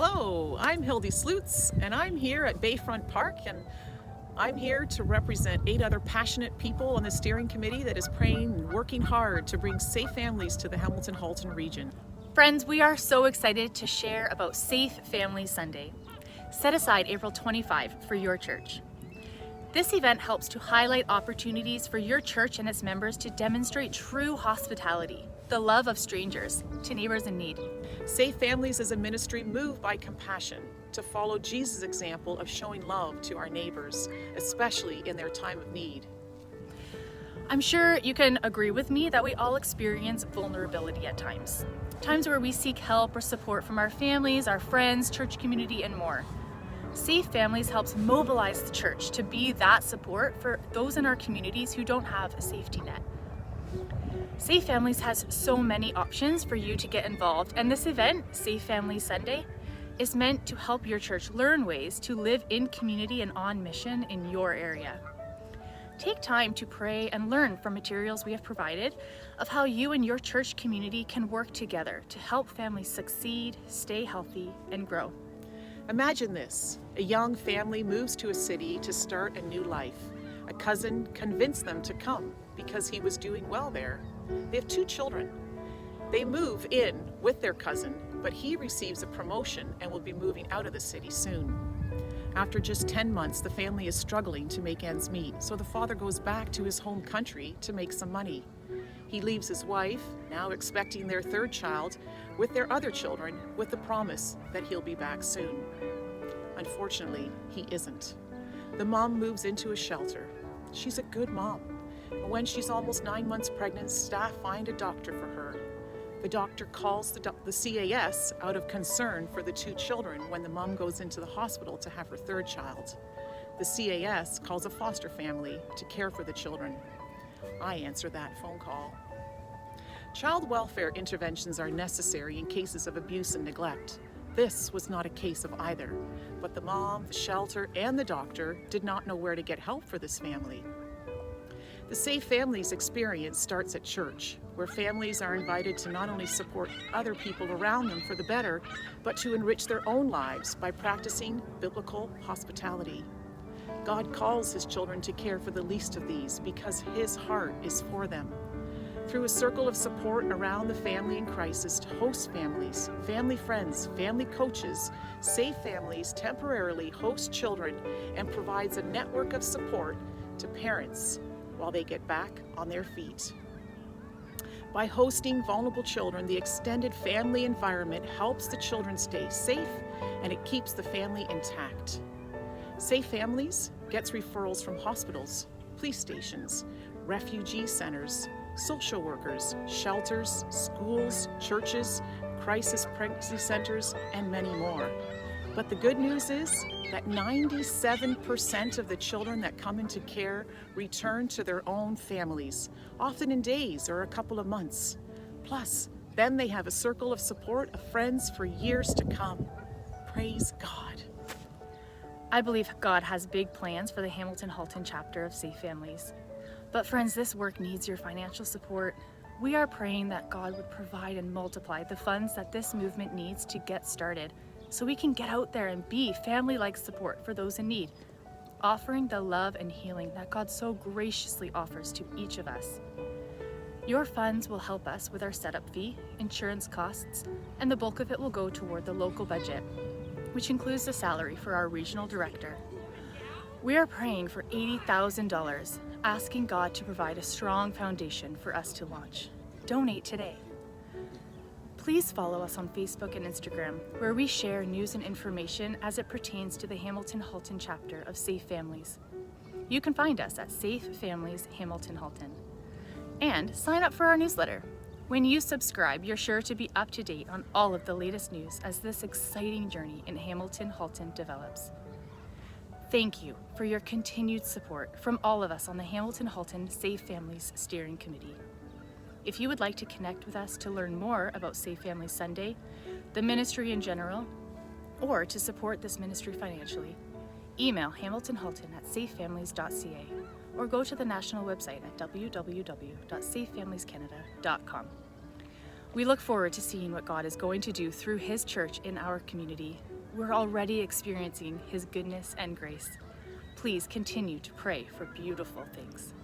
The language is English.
Hello, I'm Hildy Slutz, and I'm here at Bayfront Park, and I'm here to represent 8 other passionate people on the steering committee that is praying and working hard to bring safe families to the Hamilton-Halton region. Friends, we are so excited to share about Safe Family Sunday. Set aside April 25 for your church. This event helps to highlight opportunities for your church and its members to demonstrate true hospitality, the love of strangers, to neighbors in need. Safe Families is a ministry moved by compassion to follow Jesus' example of showing love to our neighbors, especially in their time of need. I'm sure you can agree with me that we all experience vulnerability at times. Times where we seek help or support from our families, our friends, church community, and more. Safe Families helps mobilize the church to be that support for those in our communities who don't have a safety net. Safe Families has so many options for you to get involved, and this event, Safe Family Sunday, is meant to help your church learn ways to live in community and on mission in your area. Take time to pray and learn from materials we have provided of how you and your church community can work together to help families succeed, stay healthy, and grow. Imagine this: a young family moves to a city to start a new life. A cousin convinced them to come because he was doing well there. They have 2 children. They move in with their cousin, but he receives a promotion and will be moving out of the city soon. After just 10 months, the family is struggling to make ends meet, so the father goes back to his home country to make some money. He leaves his wife, now expecting their 3rd child, with their other children, with the promise that he'll be back soon. Unfortunately, he isn't. The mom moves into a shelter. She's a good mom. And when she's almost 9 months pregnant, staff find a doctor for her. The doctor calls the CAS out of concern for the 2 children when the mom goes into the hospital to have her 3rd child. The CAS calls a foster family to care for the children. I answer that phone call. Child welfare interventions are necessary in cases of abuse and neglect. This was not a case of either, but the mom, the shelter, and the doctor did not know where to get help for this family. The Safe Families experience starts at church, where families are invited to not only support other people around them for the better, but to enrich their own lives by practicing biblical hospitality. God calls his children to care for the least of these because his heart is for them. Through a circle of support around the family in crisis to host families, family friends, family coaches, Safe Families temporarily hosts children and provides a network of support to parents while they get back on their feet. By hosting vulnerable children, the extended family environment helps the children stay safe and it keeps the family intact. Safe Families gets referrals from hospitals, police stations, refugee centers, social workers, shelters, schools, churches, crisis pregnancy centers, and many more. But the good news is that 97% of the children that come into care return to their own families, often in days or a couple of months. Plus, then they have a circle of support of friends for years to come. Praise God. I believe God has big plans for the Hamilton-Halton chapter of Safe Families. But friends, this work needs your financial support. We are praying that God would provide and multiply the funds that this movement needs to get started, so we can get out there and be family-like support for those in need, offering the love and healing that God so graciously offers to each of us. Your funds will help us with our setup fee, insurance costs, and the bulk of it will go toward the local budget, which includes the salary for our regional director. We are praying for $80,000, asking God to provide a strong foundation for us to launch. Donate today. Please follow us on Facebook and Instagram, where we share news and information as it pertains to the Hamilton-Halton chapter of Safe Families. You can find us at Safe Families Hamilton-Halton. And sign up for our newsletter. When you subscribe, you're sure to be up to date on all of the latest news as this exciting journey in Hamilton-Halton develops. Thank you for your continued support from all of us on the Hamilton-Halton Safe Families Steering Committee. If you would like to connect with us to learn more about Safe Families Sunday, the ministry in general, or to support this ministry financially, email hamiltonhalton@safefamilies.ca or go to the national website at www.safefamiliescanada.com. We look forward to seeing what God is going to do through His church in our community. We're already experiencing His goodness and grace. Please continue to pray for beautiful things.